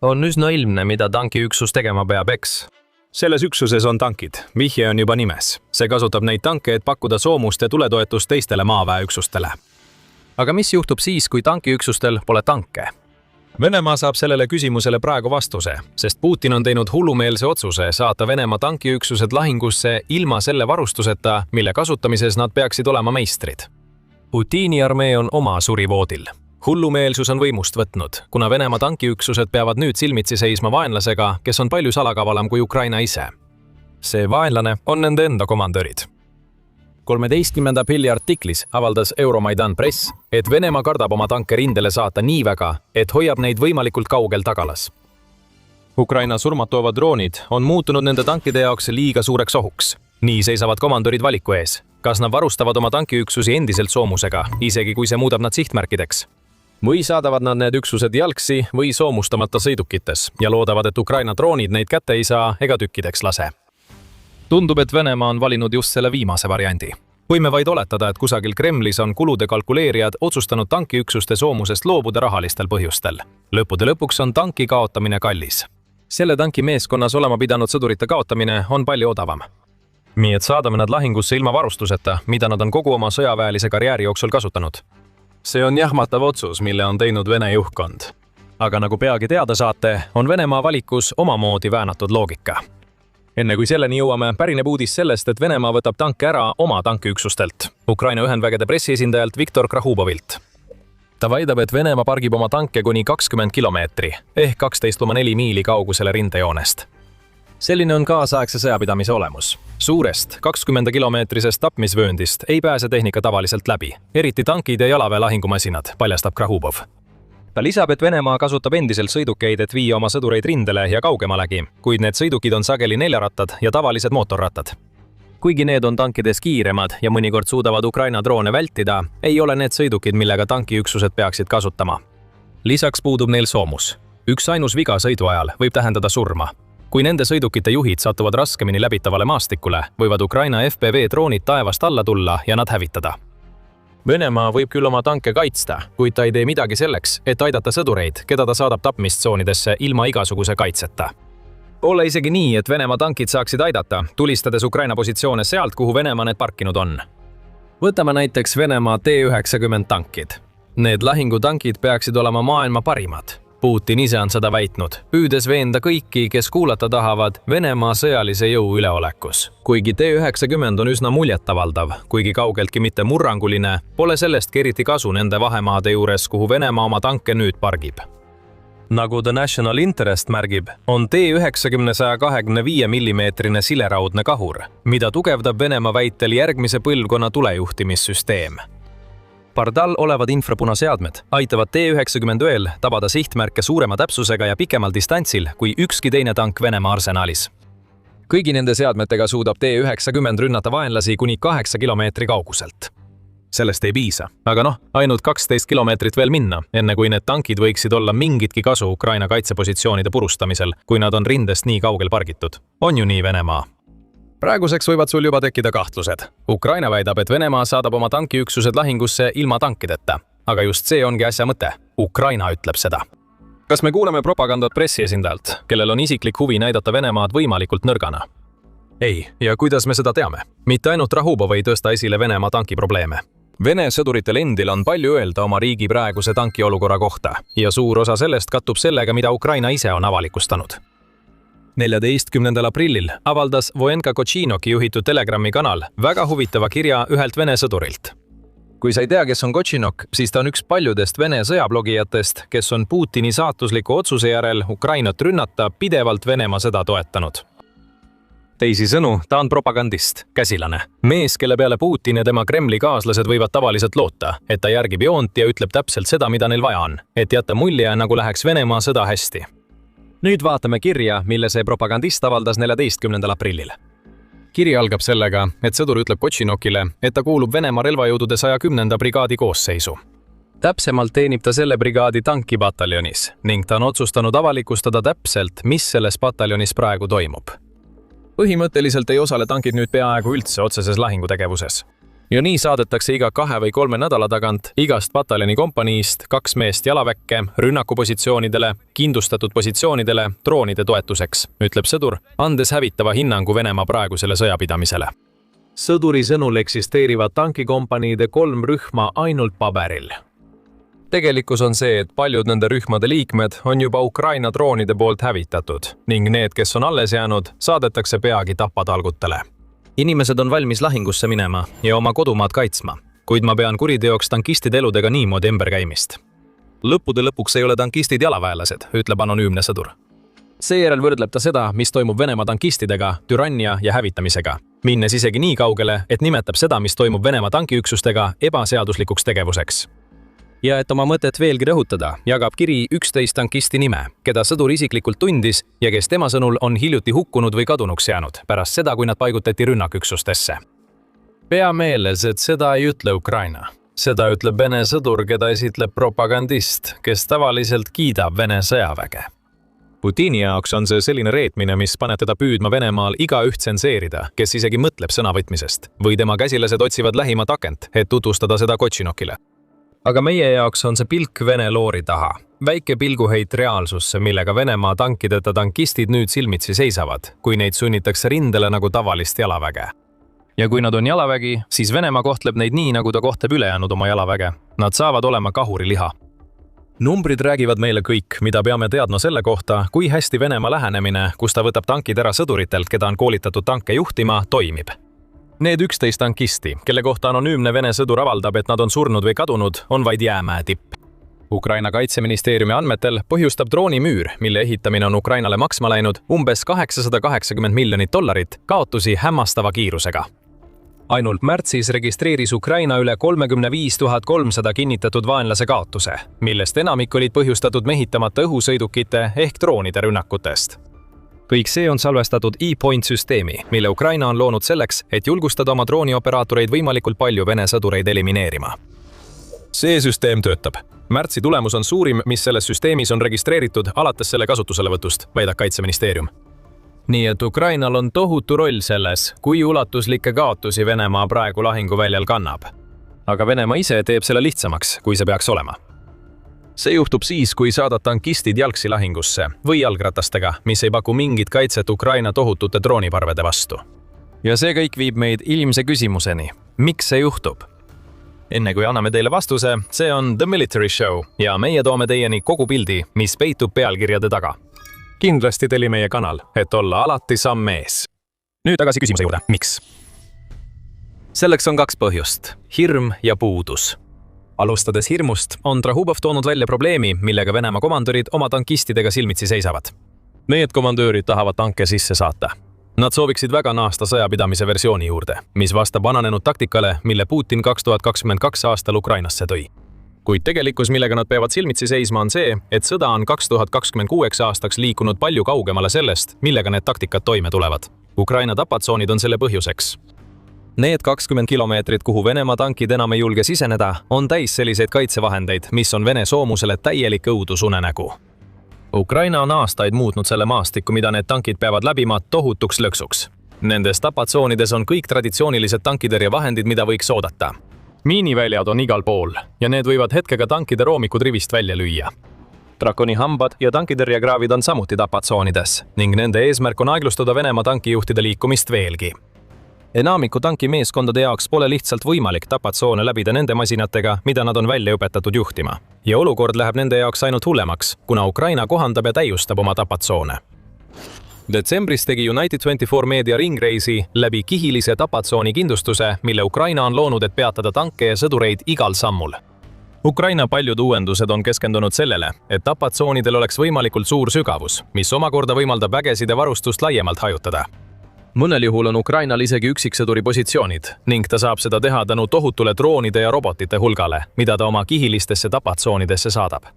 On üsna ilmne, mida tankiüksus tegema peab, eks? Selles üksuses on tankid, vihje on juba nimes. See kasutab neid tanke, et pakkuda soomust ja tuletoetust teistele maaväeüksustele. Aga mis juhtub siis, kui tankiüksustel pole tanke? Venemaa saab sellele küsimusele praegu vastuse, sest Putin on teinud hullumeelse otsuse saata Venemaa tankiüksused lahingusse ilma selle varustuseta, mille kasutamises nad peaksid olema meistrid. Putini armee on oma surivoodil. Hullumeelsus on võimust võtnud, kuna Venemaa tankiüksused peavad nüüd silmitsi seisma vaenlasega, kes on palju salakavalam kui Ukraina ise. See vaenlane on nende enda komandörid. 13. aprilli artiklis avaldas Euromaidan Press, et Venemaa kardab oma tanke rindele saata nii väga, et hoiab neid võimalikult kaugel tagalas. Ukraina surmatoovad droonid on muutunud nende tankide jaoks liiga suureks ohuks. Nii seisavad komandörid valiku ees. Kas nad varustavad oma tankiüksusi endiselt soomusega, isegi kui see muudab nad sihtmärkideks? Või saadavad nad need üksused jalgsi või soomustamata sõidukites ja loodavad, et Ukraina droonid neid kätte ei saa ega tükkideks lase. Tundub, et Venemaa on valinud just selle viimase variandi. Võime vaid oletada, et kusagil Kremlis on kulude kalkuleerijad otsustanud tankiüksuste soomusest loobuda rahalistel põhjustel. Lõppude lõpuks on tanki kaotamine kallis. Selle tanki meeskonnas olema pidanud sõdurite kaotamine on palju odavam. Nii et saadame nad lahingusse ilma varustuseta, mida nad on kogu oma sõjaväelise karjääri jooksul kasutanud. See on jahmatav otsus, mille on teinud Vene juhtkond. Aga nagu peagi teada saate, on Venemaa valikus omamoodi väänatud loogika. Enne kui selleni jõuame, pärineb uudis sellest, et Venemaa võtab tanke ära oma tankiüksustelt. Ukraina ühendvägede pressiesindajalt Viktor Krahubovilt. Ta väidab, et Venemaa pargib oma tanke kuni 20 kilomeetri ehk 12,4 miili kaugusele rindejoonest. Selline on kaasaegse sõjapidamise olemus. Suurest 20-kilomeetrisest tapmisvööndist ei pääse tehnika tavaliselt läbi, eriti tankid ja jalaväe lahingumasinad, paljastab Krahubov. Ta lisab, et Venemaa kasutab endiselt sõidukeid, et viia oma sõdureid rindele ja kaugemalegi, kuid need sõidukid on sageli neljarattad ja tavalised mootorrattad. Kuigi need on tankides kiiremad ja mõnikord suudavad Ukraina droone vältida, ei ole need sõidukid, millega tankiüksused peaksid kasutama. Lisaks puudub neil soomus. Üks ainus viga sõidu ajal võib tähendada surma. Kui nende sõidukite juhid satuvad raskemini läbitavale maastikule, võivad Ukraina FPV droonid taevast alla tulla ja nad hävitada. Venemaa võib küll oma tanke kaitsta, kuid ta ei tee midagi selleks, et aidata sõdureid, keda ta saadab tapmistsoonidesse ilma igasuguse kaitseta. Pole isegi nii, et Venemaa tankid saaksid aidata, tulistades Ukraina positsioone sealt, kuhu Venemaa need parkinud on. Võtame näiteks Venemaa T-90 tankid. Need lahingutankid peaksid olema maailma parimad. Putin ise on seda väitnud, püüdes veenda kõiki, kes kuulata tahavad Venemaa sõjalise jõu üleolekus. Kuigi T-90 on üsna muljetavaldav, kuigi kaugeltki mitte murranguline, pole sellestki eriti kasu nende vahemaade juures, kuhu Venemaa oma tanke nüüd pargib. Nagu The National Interest märgib, on T-90 125 mm sileraudne kahur, mida tugevdab Venemaa väitel järgmise põlvkonna tulejuhtimissüsteem. Pardal olevad infrapunaseadmed aitavad T-90 tabada sihtmärke suurema täpsusega ja pikemal distantsil kui ükski teine tank Venemaa arsenalis. Kõigi nende seadmetega suudab T-90 rünnata vaenlasi kuni 8 kilomeetri kauguselt. Sellest ei piisa, aga ainult 12 kilomeetrit veel minna, enne kui need tankid võiksid olla mingitki kasu Ukraina kaitsepositsioonide purustamisel, kui nad on rindest nii kaugel pargitud. On ju nii, Venemaa? Praeguseks võivad sul juba tekkida kahtlused. Ukraina väidab, et Venemaa saadab oma tankiüksused lahingusse ilma tankideta. Aga just see ongi asja mõte. Ukraina ütleb seda. Kas me kuuleme propagandat pressiesindajalt, kellel on isiklik huvi näidata Venemaad võimalikult nõrgana? Ei, ja kuidas me seda teame? Mitte ainult Rahubov ei tõsta esile Venemaa tankiprobleeme. Vene sõduritel endil on palju öelda oma riigi praeguse tankiolukorra kohta ja suur osa sellest kattub sellega, mida Ukraina ise on avalikustanud. 14. aprillil avaldas Vojenka Kočinoki juhitud Telegrami kanal väga huvitava kirja ühelt Vene sõdurilt. Kui sa ei tea, kes on Kočinok, siis ta on üks paljudest Vene sõjablogijatest, kes on Putini saatusliku otsuse järel Ukrainat rünnata pidevalt Venemaa sõda toetanud. Teisisõnu, ta on propagandist, käsilane. Mees, kelle peale Putin ja tema Kremli kaaslased võivad tavaliselt loota, et ta järgib joont ja ütleb täpselt seda, mida neil vaja on, et jätta mulje, nagu läheks Venemaa sõda hästi. Nüüd vaatame kirja, mille see propagandist avaldas 14. aprillil. Kiri algab sellega, et sõdur ütleb Kočinokile, et ta kuulub Venemaa relvajõudude 110. brigaadi koosseisu. Täpsemalt teenib ta selle brigaadi tankipataljonis ning ta on otsustanud avalikustada täpselt, mis selles pataljonis praegu toimub. Põhimõtteliselt ei osale tankid nüüd peaaegu üldse otseses lahingutegevuses. ja nii saadetakse iga 2 või 3 nädala tagant igast pataljoni kompaniist 2 meest jalaväkke rünnakupositsioonidele, kindlustatud positsioonidele droonide toetuseks, ütleb sõdur, andes hävitava hinnangu Venemaa praegusele sõjapidamisele. Sõduri sõnul eksisteerivad tankikompaniide 3 rühma ainult paberil. Tegelikkus on see, et paljud nende rühmade liikmed on juba Ukraina droonide poolt hävitatud ning need, kes on alles jäänud, saadetakse peagi tapatalgutele. Inimesed on valmis lahingusse minema ja oma kodumaad kaitsma, kuid ma pean kuriteoks tankistide eludega niimoodi ümberkäimist. Lõppude lõpuks ei ole tankistid jalaväelased, ütleb anonüümne sõdur. Seejärel võrdleb ta seda, mis toimub Venemaa tankistidega, türannia ja hävitamisega, minnes isegi nii kaugele, et nimetab seda, mis toimub Venemaa tankiüksustega ebaseaduslikuks tegevuseks. Ja et oma mõtet veelgi rõhutada, jagab kiri 11 tankisti nime, keda sõdur isiklikult tundis ja kes tema sõnul on hiljuti hukkunud või kadunuks jäänud pärast seda, kui nad paigutati rünnaküksustesse. Pea meeles, et seda ei ütle Ukraina. Seda ütleb Vene sõdur, keda esitleb propagandist, kes tavaliselt kiidab Vene sõjaväge. Putini jaoks on see selline reetmine, mis paneb teda püüdma Venemaal igaüht tsenseerida, kes isegi mõtleb sõnavõtmisest, või tema käsilased otsivad lähimat akent, et tutvustada seda Kotšinokile. Aga meie jaoks on see pilk Vene loori taha. Väike pilguheit reaalsusse, millega Venemaa tankideta tankistid nüüd silmitsi seisavad, kui neid sunnitakse rindele nagu tavalist jalaväge. Ja kui nad on jalavägi, siis Venemaa kohtleb neid nii, nagu ta kohtleb ülejäänud oma jalaväge. Nad saavad olema kahuriliha. Numbrid räägivad meile kõik, mida peame teadma selle kohta, kui hästi Venemaa lähenemine, kus ta võtab tankid ära sõduritelt, keda on koolitatud tanke juhtima, toimib. Need 11 tankisti, kelle kohta anonüümne Vene sõdur avaldab, et nad on surnud või kadunud, on vaid jäämäe tipp. Ukraina kaitseministeeriumi andmetel põhjustab droonimüür, mille ehitamine on Ukrainale maksma läinud umbes $880 miljonit, kaotusi hämmastava kiirusega. Ainult märtsis registreeris Ukraina üle 35 300 kinnitatud vaenlase kaotuse, millest enamik olid põhjustatud mehitamata õhusõidukite ehk droonide rünnakutest. Kõik see on salvestatud E-Point-süsteemi, mille Ukraina on loonud selleks, et julgustada oma droonioperaatoreid võimalikult palju Vene sõdureid elimineerima. See süsteem töötab. Märtsi tulemus on suurim, mis selles süsteemis on registreeritud alates selle kasutuselevõtust, väidab Kaitseministeerium. Nii et Ukrainal on tohutu roll selles, kui ulatuslikke kaotusi Venemaa praegu lahinguväljal kannab. Aga Venemaa ise teeb selle lihtsamaks, kui see peaks olema. See juhtub siis, kui saadad tankistid jalgsi lahingusse või jalgratastega, mis ei paku mingit kaitset Ukraina tohutute drooniparvede vastu. Ja see kõik viib meid ilmse küsimuseni. Miks see juhtub? Enne kui anname teile vastuse, see on The Military Show ja meie toome teieni kogu pildi, mis peitub pealkirjade taga. Kindlasti teli meie kanal, et olla alati samm ees. Nüüd tagasi küsimuse juurde. Miks? Selleks on 2 põhjust. Hirm ja puudus. Alustades hirmust, on Trahubov toonud välja probleemi, millega Venemaa komandörid oma tankistidega silmitsi seisavad. Need komandöörid tahavad tanke sisse saata. Nad sooviksid väga naasta sõjapidamise versiooni juurde, mis vastab vananenud taktikale, mille Putin 2022 aastal Ukrainasse tõi. Kuid tegelikkus, millega nad peavad silmitsi seisma, on see, et sõda on 2026 aastaks liikunud palju kaugemale sellest, millega need taktikad toime tulevad. Ukraina tapatsoonid on selle põhjuseks. Need 20 kilomeetrit, kuhu Venemaa tankid enam ei julge siseneda, on täis selliseid kaitsevahendeid, mis on Vene soomusele täielik õudusunenägu. Ukraina on aastaid muutnud selle maastiku, mida need tankid peavad läbima tohutuks lõksuks. Nendes tapatsoonides on kõik traditsioonilised tankitõrjevahendid, mida võiks oodata. Miiniväljad on igal pool ja need võivad hetkega tankide roomikud rivist välja lüüa. Drakoni hambad ja tankitõrjekraavid on samuti tapatsoonides ning nende eesmärk on aeglustada Venemaa tankijuhtide liikumist veelgi. Enamiku tankimeeskondade jaoks pole lihtsalt võimalik tapatsoone läbida nende masinatega, mida nad on välja õpetatud juhtima. Ja olukord läheb nende jaoks ainult hullemaks, kuna Ukraina kohandab ja täiustab oma tapatsoone. Detsembris tegi United 24 meedia ringreisi läbi kihilise tapatsooni kindlustuse, mille Ukraina on loonud, et peatada tanke ja sõdureid igal sammul. Ukraina paljud uuendused on keskendunud sellele, et tapatsoonidel oleks võimalikult suur sügavus, mis omakorda võimaldab vägesid ja varustust laiemalt hajutada. Mõnel juhul on Ukrainal isegi üksiksõduri positsioonid ning ta saab seda teha tänu tohutule droonide ja robotite hulgale, mida ta oma kihilistesse tapatsoonidesse saadab.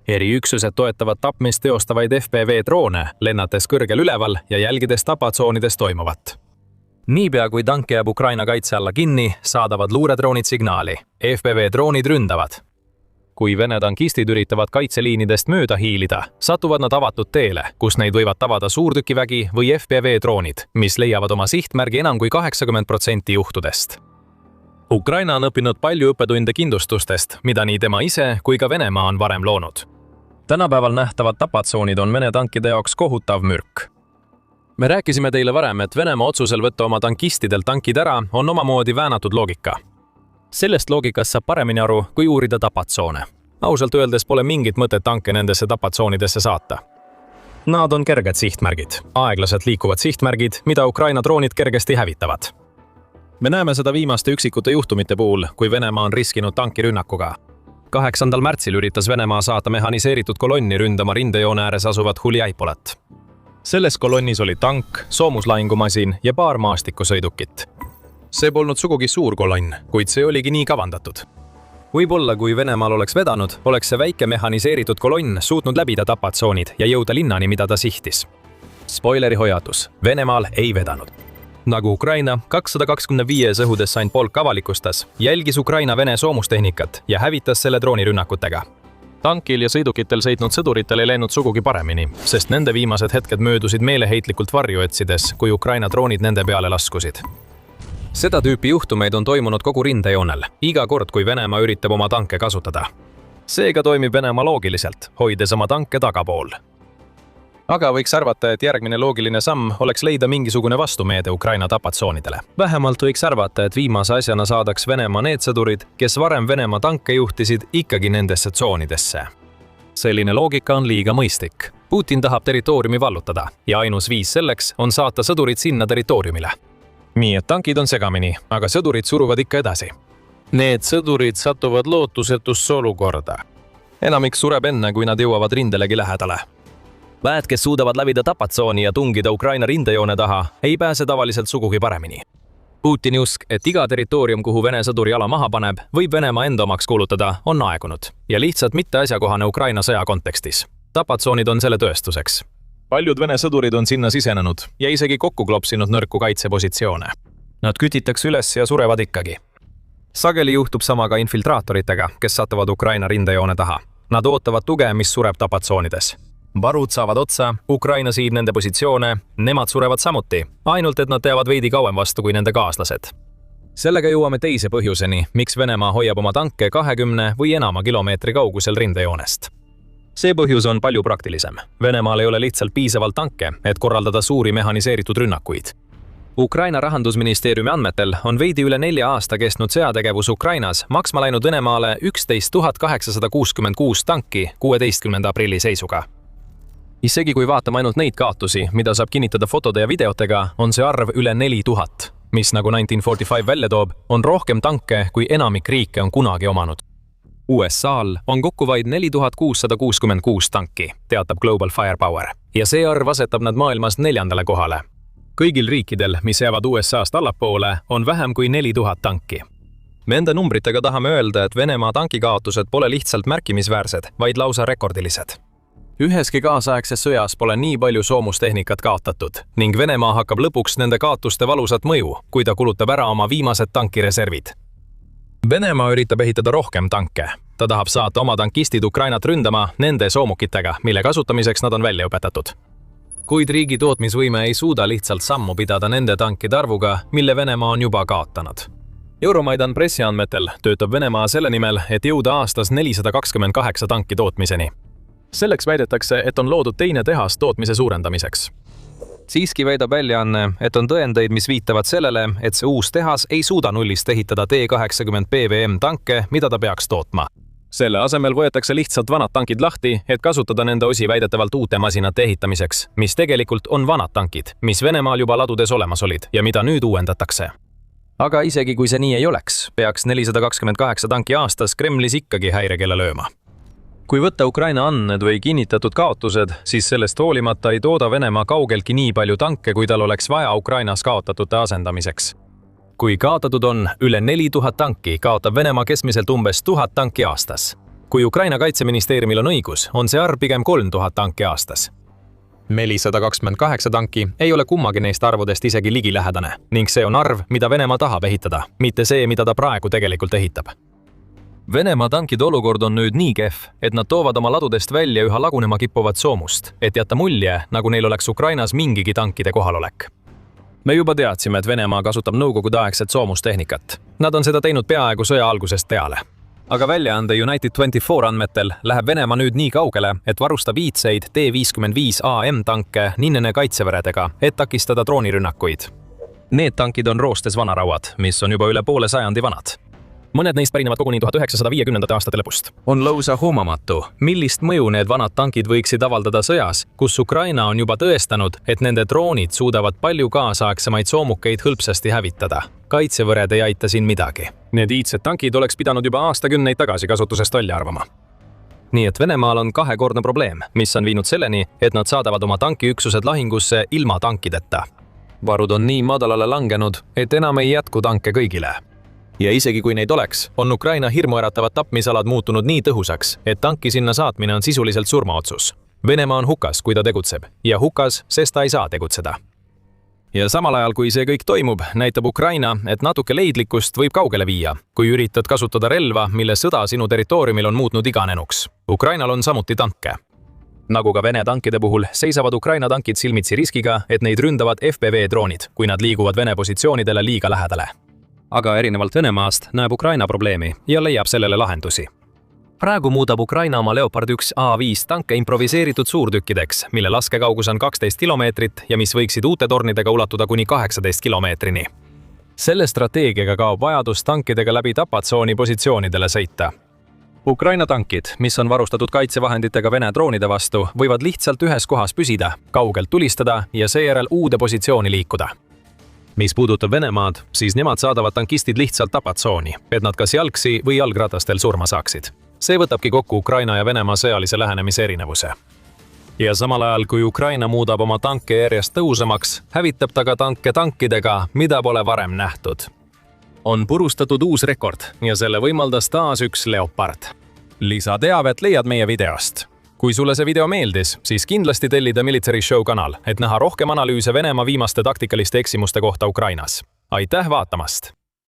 Eriüksused toetavad tapmist teostavaid FPV-droone, lennates kõrgel üleval ja jälgides tapatsoonides toimuvat. Niipea kui tank jääb Ukraina kaitse alla kinni, saadavad luuredroonid signaali. FPV-droonid ründavad. Kui Vene tankistid üritavad kaitseliinidest mööda hiilida, satuvad nad avatud teele, kus neid võivad tabada suurtükivägi või FPV-droonid, mis leiavad oma sihtmärgi enam kui 80% juhtudest. Ukraina on õppinud palju õppetunde kindlustustest, mida nii tema ise kui ka Venemaa on varem loonud. Tänapäeval nähtavad tapatsoonid on Vene tankide jaoks kohutav mürk. Me rääkisime teile varem, et Venemaa otsusel võtta oma tankistidelt tankid ära on omamoodi väänatud loogika. Sellest loogikast saab paremini aru, kui uurida tapatsoone. Ausalt öeldes pole mingit mõtet tanke nendesse tapatsoonidesse saata. Nad on kerged sihtmärgid, aeglaselt liikuvad sihtmärgid, mida Ukraina droonid kergesti hävitavad. Me näeme seda viimaste üksikute juhtumite puhul, kui Venemaa on riskinud tankirünnakuga. 8. märtsil üritas Venemaa saata mehaniseeritud kolonni ründama rindejoone ääres asuvat Huljaipolat. Selles kolonnis oli tank, soomuslahingumasin ja paar maastikusõidukit. See polnud sugugi suur kolonn, kuid see oligi nii kavandatud. Võib-olla, kui Venemaal oleks vedanud, oleks see väike mehaniseeritud kolonn suutnud läbida tapatsoonid ja jõuda linnani, mida ta sihtis. Spoileri hoiatus, Venemaal ei vedanud. Nagu Ukraina 225 õhudessant polk avalikustas, jälgis Ukraina Vene soomustehnikat ja hävitas selle droonirünnakutega. Tankil ja sõidukitel sõitnud sõduritel ei läinud sugugi paremini, sest nende viimased hetked möödusid meeleheitlikult varju otsides, kui Ukraina droonid nende peale laskusid. Seda tüüpi juhtumeid on toimunud kogu rindejoonel, iga kord, kui Venemaa üritab oma tanke kasutada. Seega toimib Venemaa loogiliselt, hoides oma tanke tagapool. Aga võiks arvata, et järgmine loogiline samm oleks leida mingisugune vastumeede Ukraina tapatsoonidele. Vähemalt võiks arvata, et viimase asjana saadaks Venemaa need sõdurid, kes varem Venemaa tanke juhtisid, ikkagi nendesse tsoonidesse. Selline loogika on liiga mõistlik. Putin tahab territooriumi vallutada ja ainus viis selleks on saata sõdurid sinna territooriumile. Nii et tankid on segamini, aga sõdurid suruvad ikka edasi. Need sõdurid satuvad lootusetusse olukorda. Enamik sureb enne, kui nad jõuavad rindelegi lähedale. Väed, kes suudavad läbida tapatsooni ja tungida Ukraina rindejoone taha, ei pääse tavaliselt sugugi paremini. Putini usk, et iga territoorium, kuhu Vene sõdur jala maha paneb, võib Venemaa enda omaks kuulutada, on aegunud ja lihtsalt mitte asjakohane Ukraina sõja kontekstis. Tapatsoonid on selle tõestuseks. Paljud Vene sõdurid on sinna sisenenud ja isegi kokku klopsinud nõrku kaitsepositsioone. Nad kütitakse üles ja surevad ikkagi. Sageli juhtub sama ka infiltraatoritega, kes satuvad Ukraina rindejoone taha. Nad ootavad tuge, mis sureb tapatsoonides. Varud saavad otsa, Ukraina siib nende positsioone, nemad surevad samuti, ainult et nad teavad veidi kauem vastu kui nende kaaslased. Sellega jõuame teise põhjuseni, miks Venemaa hoiab oma tanke 20 või enama kilomeetri kaugusel rindejoonest. See põhjus on palju praktilisem. Venemaal ei ole lihtsalt piisavalt tanke, et korraldada suuri mehaniseeritud rünnakuid. Ukraina rahandusministeeriumi andmetel on veidi üle 4 aasta kestnud sõjategevus Ukrainas maksma läinud Venemaale 11 866 tanki 16. aprilli seisuga. Isegi kui vaatame ainult neid kaotusi, mida saab kinnitada fotode ja videotega, on see arv üle 4000, mis nagu 1945 välja toob, on rohkem tanke, kui enamik riike on kunagi omanud. USA-l on kokku vaid 4666 tanki, teatab Global Firepower, ja see arv asetab nad maailmas 4. kohale. Kõigil riikidel, mis jäävad USA-st allapoole, on vähem kui 4000 tanki. Nende numbritega tahame öelda, et Venemaa tankikaotused pole lihtsalt märkimisväärsed, vaid lausa rekordilised. Üheski kaasaegses sõjas pole nii palju soomustehnikat kaotatud ning Venemaa hakkab lõpuks nende kaotuste valusat mõju, kui ta kulutab ära oma viimased tankireservid. Venemaa üritab ehitada rohkem tanke. Ta tahab saata oma tankistid Ukrainat ründama nende soomukitega, mille kasutamiseks nad on välja õpetatud. Kuid riigi tootmisvõime ei suuda lihtsalt sammu pidada nende tankide arvuga, mille Venemaa on juba kaotanud. Euromaidan pressiandmetel töötab Venemaa selle nimel, et jõuda aastas 428 tanki tootmiseni. Selleks väidetakse, et on loodud teine tehas tootmise suurendamiseks. Siiski väidab väljaanne, et on tõendeid, mis viitavad sellele, et see uus tehas ei suuda nullist ehitada T-80 PVM tanke, mida ta peaks tootma. Selle asemel võetakse lihtsalt vanad tankid lahti, et kasutada nende osi väidetavalt uute masinate ehitamiseks, mis tegelikult on vanad tankid, mis Venemaal juba ladudes olemas olid ja mida nüüd uuendatakse. Aga isegi kui see nii ei oleks, peaks 428 tanki aastas Kremlis ikkagi häirekella lööma. Kui võtta Ukraina andmed või kinnitatud kaotused, siis sellest hoolimata ei tooda Venemaa kaugeltki nii palju tanke, kui tal oleks vaja Ukrainas kaotatute asendamiseks. Kui kaotatud on üle 4000 tanki, kaotab Venemaa keskmiselt umbes 1000 tanki aastas. Kui Ukraina kaitseministeeriumil on õigus, on see arv pigem 3000 tanki aastas. 428 tanki ei ole kummagi neist arvudest isegi ligilähedane ning see on arv, mida Venemaa tahab ehitada, mitte see, mida ta praegu tegelikult ehitab. Venemaa tankide olukord on nüüd nii kehv, et nad toovad oma ladudest välja üha lagunema kippuvat soomust, et jätta mulje, nagu neil oleks Ukrainas mingigi tankide kohalolek. Me juba teadsime, et Venemaa kasutab nõukogudeaegset soomustehnikat. Nad on seda teinud peaaegu sõja algusest peale. Aga väljaande United24 andmetel läheb Venemaa nüüd nii kaugele, et varustab iidseid T-55AM tanke Ninnene kaitseväredega, et takistada droonirünnakuid. Need tankid on roostes vanarauad, mis on juba üle poole sajandi vanad. Mõned neist pärinevad koguni 1950. aastate lõpust. On lausa hoomamatu, millist mõju need vanad tankid võiksid avaldada sõjas, kus Ukraina on juba tõestanud, et nende droonid suudavad palju kaasaegsemaid soomukeid hõlpsasti hävitada. Kaitsevõred ei aita siin midagi. Need iidsed tankid oleks pidanud juba aastakümneid tagasi kasutusest välja arvama. Nii et Venemaal on kahekordne probleem, mis on viinud selleni, et nad saadavad oma tankiüksused lahingusse ilma tankideta. Varud on nii madalale langenud, et enam ei jätku tanke kõigile. Ja isegi kui neid oleks, on Ukraina hirmuäratavad tapmisalad muutunud nii tõhusaks, et tanki sinna saatmine on sisuliselt surmaotsus. Venemaa on hukas, kui ta tegutseb, ja hukas, sest ta ei saa tegutseda. Ja samal ajal, kui see kõik toimub, näitab Ukraina, et natuke leidlikkust võib kaugele viia, kui üritad kasutada relva, mille sõda sinu territooriumil on muutnud iganenuks. Ukrainal on samuti tanke. Nagu ka Vene tankide puhul, seisavad Ukraina tankid silmitsi riskiga, et neid ründavad FPV-droonid, kui nad liiguvad Vene positsioonidele liiga lähedale. Aga erinevalt Venemaast näeb Ukraina probleemi ja leiab sellele lahendusi. Praegu muudab Ukraina oma Leopard 1 A5 tanke improviseeritud suurtükkideks, mille laskekaugus on 12 kilomeetrit ja mis võiksid uute tornidega ulatuda kuni 18 kilomeetrini. Selle strateegiaga kaob vajadus tankidega läbi tapatsooni positsioonidele sõita. Ukraina tankid, mis on varustatud kaitsevahenditega Vene droonide vastu, võivad lihtsalt ühes kohas püsida, kaugelt tulistada ja seejärel uude positsiooni liikuda. Mis puudutab Venemaad, siis nemad saadavad tankistid lihtsalt tapatsooni, et nad kas jalgsi või jalgratastel surma saaksid. See võtabki kokku Ukraina ja Venemaa sõjalise lähenemise erinevuse. Ja samal ajal, kui Ukraina muudab oma tanke järjest tõusemaks, hävitab ta ka tanke tankidega, mida pole varem nähtud. On purustatud uus rekord ja selle võimaldas taas üks Leopard. Lisateavet leiad meie videost. Kui sulle see video meeldis, siis kindlasti tellida Military Show kanal, et näha rohkem analüüse Venemaa viimaste taktikaliste eksimuste kohta Ukrainas. Aitäh vaatamast!